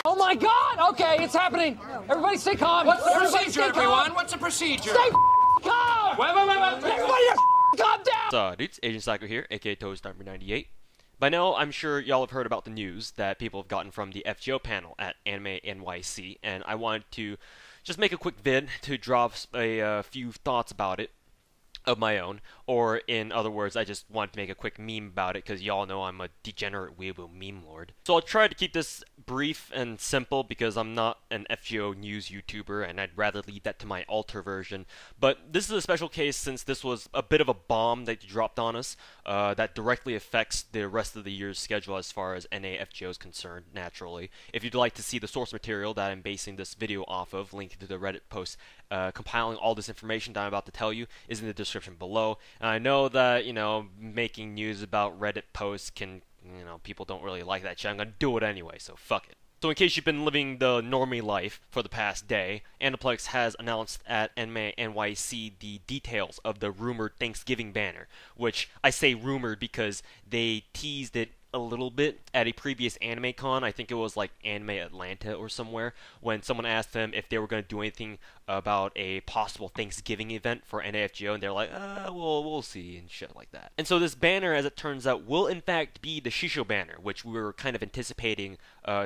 Oh my God! Okay, it's happening. Everybody stay calm. What's the Everybody procedure, stay everyone? calm. What's the procedure? Stay calm! Wait. Everybody just calm down! So, dudes, Agent Psycho here, aka Toast number 98. By now, I'm sure y'all have heard about the news that people have gotten from the FGO panel at Anime NYC, and I wanted to just make a quick vid to drop a few thoughts about it of my own, or in other words, I just wanted to make a quick meme about it because y'all know I'm a degenerate weeaboo meme lord. So I'll try to keep this brief and simple because I'm not an FGO news YouTuber and I'd rather leave that to my alter version. But this is a special case since this was a bit of a bomb that dropped on us that directly affects the rest of the year's schedule as far as NA FGO is concerned, naturally. If you'd like to see the source material that I'm basing this video off of, linked to the Reddit post compiling all this information that I'm about to tell you is in the description below. And I know that, making news about Reddit posts can, people don't really like that shit. I'm gonna do it anyway, so fuck it. So in case you've been living the normie life for the past day, Aniplex has announced at Anime NYC the details of the rumored Thanksgiving banner, which I say rumored because they teased it a little bit at a previous anime con. I think it was like Anime Atlanta or somewhere, when someone asked them if they were going to do anything about a possible Thanksgiving event for NAFGO, and they're like, we'll see, and shit like that. And so this banner, as it turns out, will in fact be the Shisho banner, which we were kind of anticipating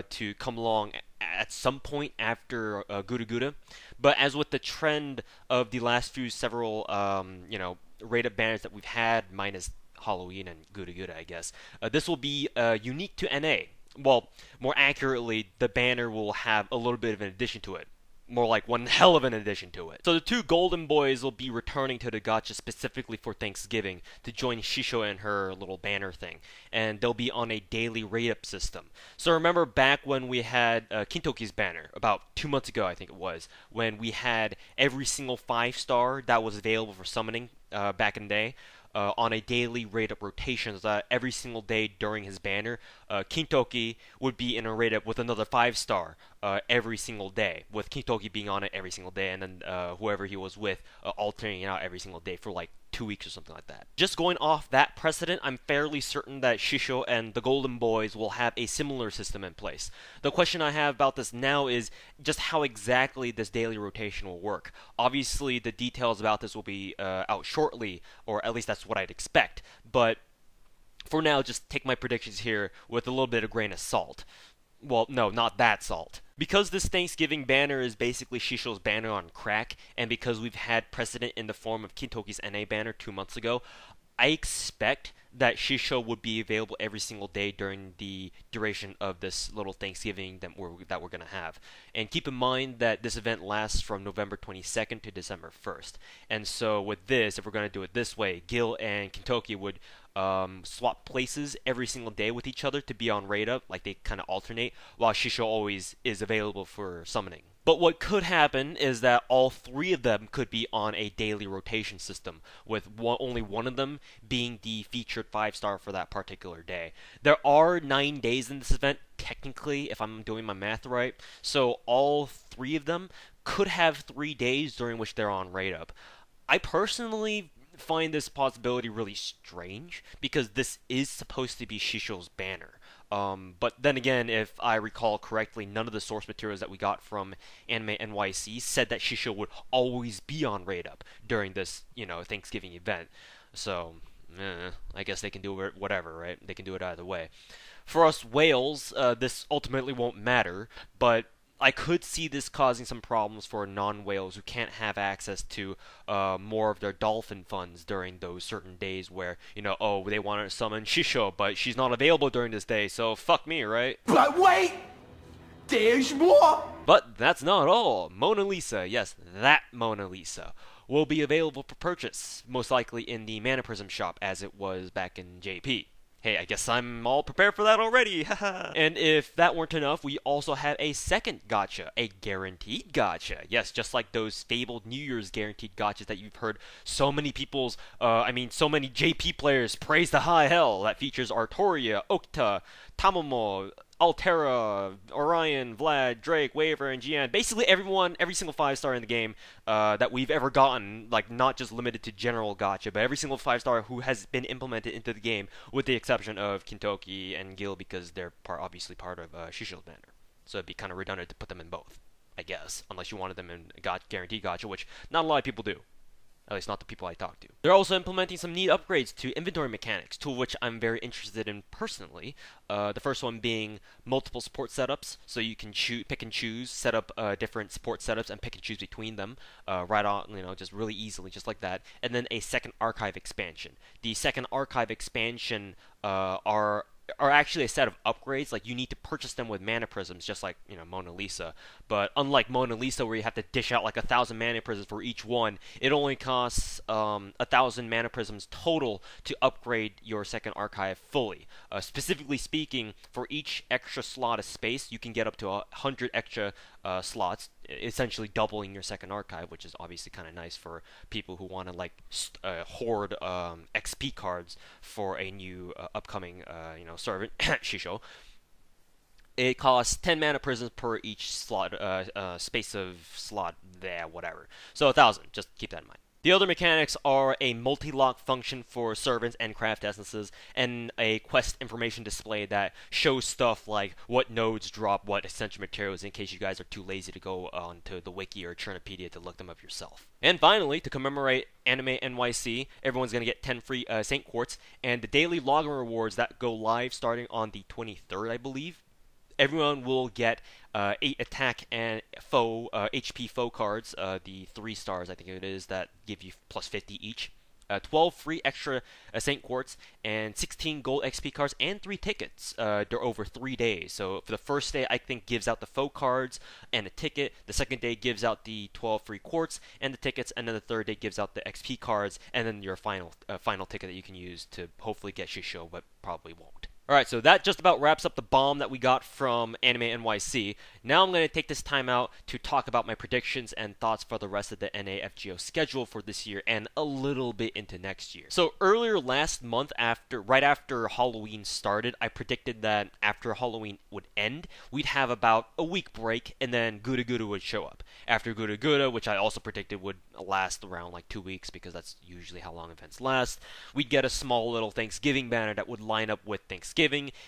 to come along at some point after Guda. But as with the trend of the last few several, rated banners that we've had, minus Halloween and Guda, I guess. This will be unique to NA. Well, more accurately, the banner will have a little bit of an addition to it. More like one hell of an addition to it. So the two Golden Boys will be returning to the Gacha specifically for Thanksgiving to join Shisho in her little banner thing. And they'll be on a daily rate-up system. So remember back when we had Kintoki's banner, about 2 months ago I think it was, when we had every single 5-star that was available for summoning back in the day, on a daily rate-up rotation, so that every single day during his banner, Kintoki would be in a rate-up with another 5-star every single day, with Kintoki being on it every single day, and then whoever he was with alternating out every single day for like 2 weeks or something like that. Just going off that precedent, I'm fairly certain that Shisho and the Golden Boys will have a similar system in place. The question I have about this now is just how exactly this daily rotation will work. Obviously, the details about this will be out shortly, or at least that's what I'd expect, but for now, just take my predictions here with a little bit of grain of salt. Well, no, not that salt. Because this Thanksgiving banner is basically Shisho's banner on crack, and because we've had precedent in the form of Kintoki's NA banner 2 months ago, I expect that Shisho would be available every single day during the duration of this little Thanksgiving that we're going to have. And keep in mind that this event lasts from November 22nd to December 1st. And so with this, if we're going to do it this way, Gil and Kintoki would swap places every single day with each other to be on raid up, like they kind of alternate, while Shisho always is available for summoning. But what could happen is that all 3 of them could be on a daily rotation system, with only one of them being the featured 5-star for that particular day. There are 9 days in this event, technically, if I'm doing my math right, so all 3 of them could have 3 days during which they're on raid up. I personally find this possibility really strange, because this is supposed to be Shisho's banner. But then again, if I recall correctly, none of the source materials that we got from Anime NYC said that Shisho would always be on raid up during this, Thanksgiving event. So, I guess they can do it whatever, right? They can do it either way. For us whales, this ultimately won't matter, but I could see this causing some problems for non-whales who can't have access to more of their dolphin funds during those certain days where, they want to summon Shisho, but she's not available during this day, so fuck me, right? But wait! There's more! But that's not all. Mona Lisa, yes, that Mona Lisa, will be available for purchase, most likely in the Mana Prism shop as it was back in Jaypee. Hey, I guess I'm all prepared for that already, haha. And if that weren't enough, we also have a second gacha, a guaranteed gacha. Yes, just like those fabled New Year's guaranteed gachas that you've heard so many so many Jaypee players praise to high hell. That features Artoria, Okita, Tamomo, Altera, Orion, Vlad, Drake, Waver, and Gian. Basically everyone, every single 5-star in the game that we've ever gotten, like not just limited to general gacha, but every single 5-star who has been implemented into the game, with the exception of Kintoki and Gil because they're obviously part of Shisho's banner. So it'd be kind of redundant to put them in both, I guess, unless you wanted them in guaranteed gacha, which not a lot of people do. At least not the people I talk to. They're also implementing some neat upgrades to inventory mechanics, two of which I'm very interested in personally. The first one being multiple support setups, so you can pick and choose, set up different support setups and pick and choose between them right on, just really easily, just like that. And then a second archive expansion. The second archive expansion are actually a set of upgrades. Like, you need to purchase them with mana prisms, just like Mona Lisa. But unlike Mona Lisa, where you have to dish out like 1,000 mana prisms for each one, it only costs 1,000 mana prisms total to upgrade your second archive fully. Specifically speaking, for each extra slot of space, you can get up to 100 extra slots, essentially doubling your second archive, which is obviously kind of nice for people who want to hoard XP cards for a new upcoming servant Shisho. It costs 10 mana prisms per each slot space of slot there, whatever. So 1,000. Just keep that in mind. The other mechanics are a multi-lock function for servants and craft essences, and a quest information display that shows stuff like what nodes drop what essential materials in case you guys are too lazy to go onto the wiki or Churnopedia to look them up yourself. And finally, to commemorate Anime NYC, everyone's going to get 10 free Saint Quartz, and the daily login rewards that go live starting on the 23rd, I believe. Everyone will get 8 attack and foe HP foe cards, the 3 stars I think it is, that give you plus 50 each. 12 free extra Saint Quartz, and 16 gold XP cards, and 3 tickets. They're over 3 days. So for the first day, I think gives out the foe cards and a ticket. The second day gives out the 12 free quartz and the tickets, and then the third day gives out the XP cards, and then your final ticket that you can use to hopefully get Shisho, but probably won't. Alright, so that just about wraps up the bomb that we got from Anime NYC. Now I'm going to take this time out to talk about my predictions and thoughts for the rest of the NAFGO schedule for this year and a little bit into next year. So earlier last month, right after Halloween started, I predicted that after Halloween would end, we'd have about a week break, and then Guda Guda would show up. After Guda Guda, which I also predicted would last around like 2 weeks because that's usually how long events last, we'd get a small little Thanksgiving banner that would line up with Thanksgiving,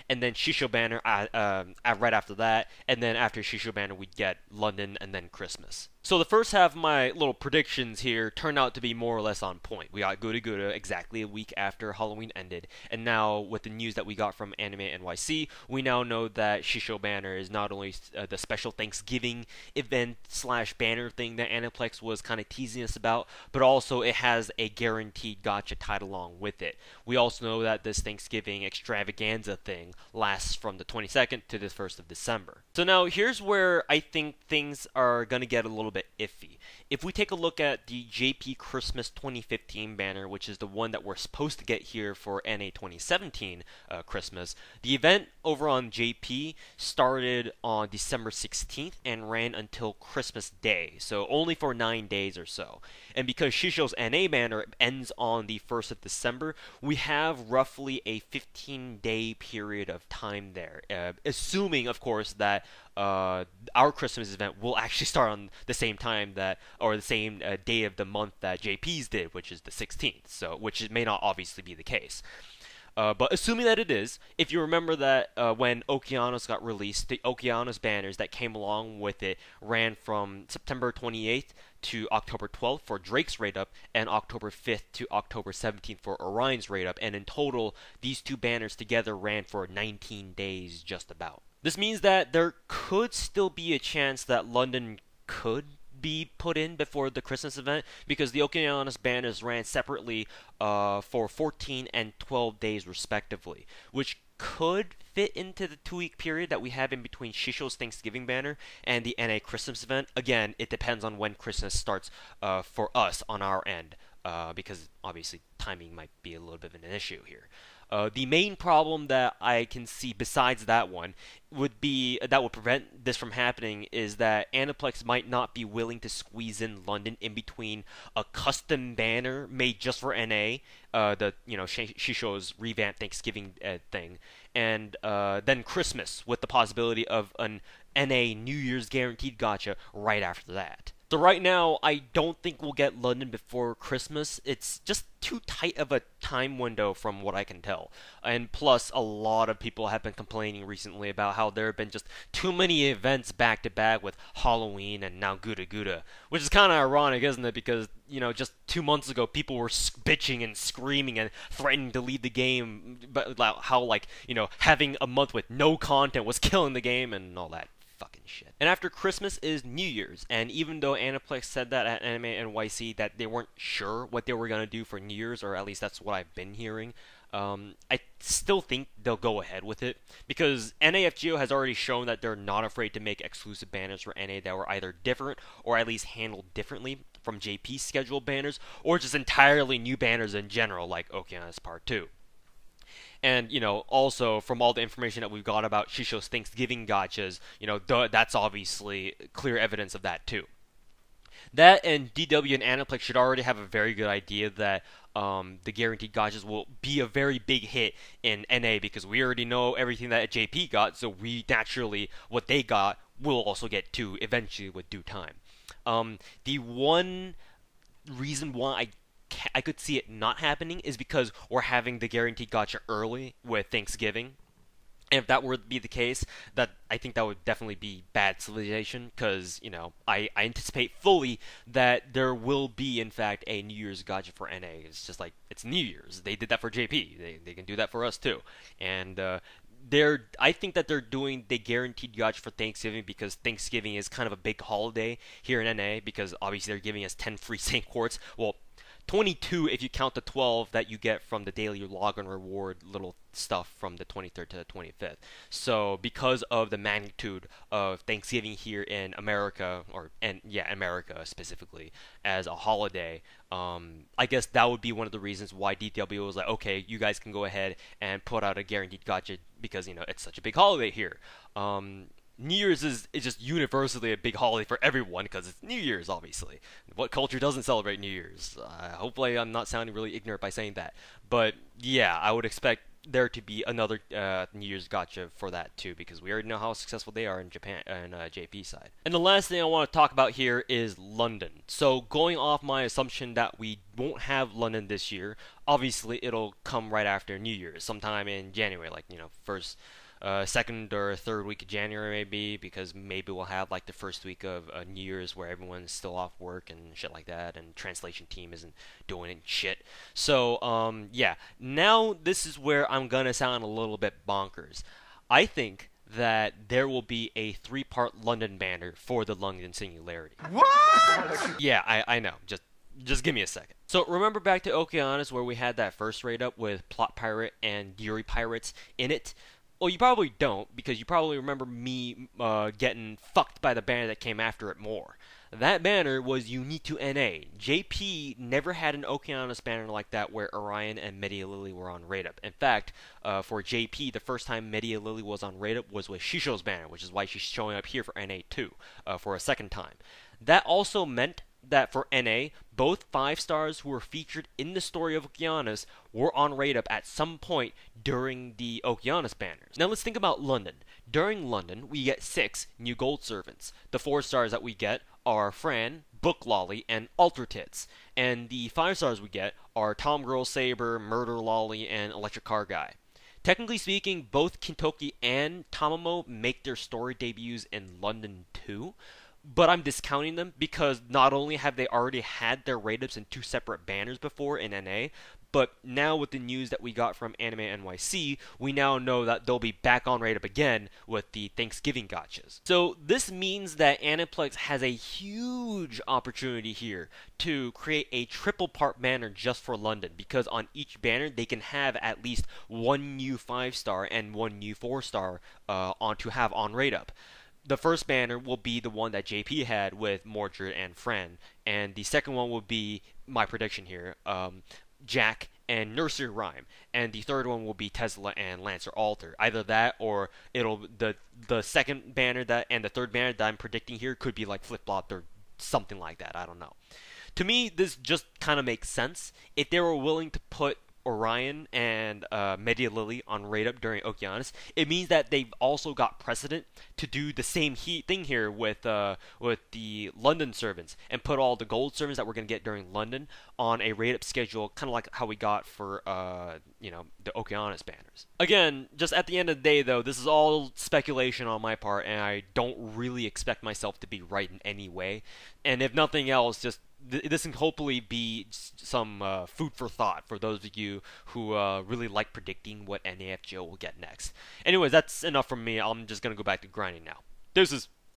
and then Shisho banner right after that, and then after Shisho banner we'd get London and then Christmas. So the first half of my little predictions here turned out to be more or less on point. We got Guda Guda exactly a week after Halloween ended, and now with the news that we got from Anime NYC, we now know that Shisho banner is not only the special Thanksgiving event / banner thing that Aniplex was kind of teasing us about, but also it has a guaranteed gacha tied along with it. We also know that this Thanksgiving extravaganza thing lasts from the 22nd to the 1st of December. So now here's where I think things are going to get a little bit iffy. If we take a look at the Jaypee Christmas 2015 banner, which is the one that we're supposed to get here for NA 2017 Christmas, the event over on Jaypee started on December 16th and ran until Christmas Day, so only for 9 days or so. And because Shisho's NA banner ends on the 1st of December, we have roughly a 15-day period of time there, assuming, of course, that our Christmas event will actually start on the same time or the same day of the month that JP's did, which is the 16th, so which may not obviously be the case. But assuming that it is, if you remember that when Okeanos got released, the Okeanos banners that came along with it ran from September 28th to October 12th for Drake's raid up, and October 5th to October 17th for Orion's raid up, and in total, these two banners together ran for 19 days just about. This means that there could still be a chance that London could be put in before the Christmas event, because the Okeanos banners ran separately for 14 and 12 days respectively, which could fit into the 2-week period that we have in between Shisho's Thanksgiving banner and the NA Christmas event. Again, it depends on when Christmas starts for us on our end, because obviously timing might be a little bit of an issue here. The main problem that I can see besides that one would prevent this from happening is that Aniplex might not be willing to squeeze in London in between a custom banner made just for NA, Shisho's revamped Thanksgiving thing, and then Christmas with the possibility of an NA New Year's guaranteed gacha right after that. So right now, I don't think we'll get London before Christmas. It's just too tight of a time window from what I can tell. And plus, a lot of people have been complaining recently about how there have been just too many events back to back with Halloween and now Guda Guda. Which is kind of ironic, isn't it? Because, you know, just 2 months ago, people were bitching and screaming and threatening to leave the game. But how, like, you know, having a month with no content was killing the game and all that fucking shit. And after Christmas is New Year's, and even though Aniplex said that at Anime NYC that they weren't sure what they were gonna do for New Year's, or at least that's what I've been hearing, I still think they'll go ahead with it because NAFGO has already shown that they're not afraid to make exclusive banners for NA that were either different or at least handled differently from Jaypee's scheduled banners, or just entirely new banners in general, like Okina's Part 2. And, you know, also, from all the information that we've got about Shisho's Thanksgiving gachas, you know, that's obviously clear evidence of that, too. That and DW and Aniplex should already have a very good idea that the guaranteed gachas will be a very big hit in NA, because we already know everything that Jaypee got, so we naturally, what they got, will also get too, eventually with due time. The one reason why I could see it not happening is because we're having the guaranteed gacha early with Thanksgiving. And if that were to be the case, that I think that would definitely be bad civilization, because, you know, I anticipate fully that there will be, in fact, a New Year's gacha for NA. It's just like, it's New Year's. They did that for Jaypee. They can do that for us, too. And I think that they're doing the guaranteed gacha for Thanksgiving because Thanksgiving is kind of a big holiday here in NA, because obviously they're giving us 10 free Saint Quartz. Well, 22 if you count the 12 that you get from the daily login reward little stuff from the 23rd to the 25th. So because of the magnitude of Thanksgiving here in America, America specifically, as a holiday, I guess that would be one of the reasons why DW was like, okay, you guys can go ahead and put out a guaranteed gacha because, you know, it's such a big holiday here. New Year's is just universally a big holiday for everyone because it's New Year's, obviously. What culture doesn't celebrate New Year's? Hopefully I'm not sounding really ignorant by saying that. But yeah, I would expect there to be another New Year's gacha for that too, because we already know how successful they are in Japan and JP side. And the last thing I want to talk about here is London. So going off my assumption that we won't have London this year, obviously it'll come right after New Year's, sometime in January, like, you know, second or third week of January maybe, because maybe we'll have like the first week of New Year's where everyone's still off work and shit like that, and translation team isn't doing shit. So yeah, now this is where I'm gonna sound a little bit bonkers. I think that there will be a 3-part London banner for the London Singularity. What? Yeah, I know. Just give me a second. So remember back to Okeanis where we had that first raid up with Plot Pirate and Yuri Pirates in it? Well, you probably don't, because you probably remember me getting fucked by the banner that came after it more. That banner was unique to NA. JP never had an Okeanis banner like that where Orion and Media Lily were on raid up. In fact, for JP, the first time Media Lily was on raid up was with Shisho's banner, which is why she's showing up here for NA too, for a second time. That also meant that for NA, both 5 stars who were featured in the story of Okeanis were on raid up at some point during the Okeanis banners. Now let's think about London. During London, we get 6 new gold servants. The 4 stars that we get are Fran, Book Lolly, and Ultra Tits. And the 5 stars we get are Tom Girl Saber, Murder Lolly, and Electric Car Guy. Technically speaking, both Kintoki and Tamamo make their story debuts in London too, but I'm discounting them because not only have they already had their raid-ups in 2 separate banners before in NA, but now with the news that we got from Anime NYC, we now know that they'll be back on raid-up again with the Thanksgiving gachas. So this means that Aniplex has a huge opportunity here to create a 3-part banner just for London, because on each banner they can have at least 1 new 5-star and 1 new 4-star to have on raid-up. The first banner will be the one that JP had with Mordred and Fran, and the second one will be, my prediction here, Jack and Nursery Rhyme, and the third one will be Tesla and Lancer Alter. Either that, or it'll the second banner and the third banner that I'm predicting here could be like Flip Flop or something like that. I don't know. To me, this just kind of makes sense. If they were willing to put Orion and Media Lily on Raid Up during Okeanis, it means that they've also got precedent to do the same thing here with the London servants and put all the gold servants that we're going to get during London on a Raid Up schedule, kind of like how we got for the Okeanis banners. Again, just at the end of the day though, this is all speculation on my part, and I don't really expect myself to be right in any way. And if nothing else, just this can hopefully be some food for thought for those of you who really like predicting what NAFGO will get next. Anyways, that's enough from me. I'm just going to go back to grinding now. Deuces.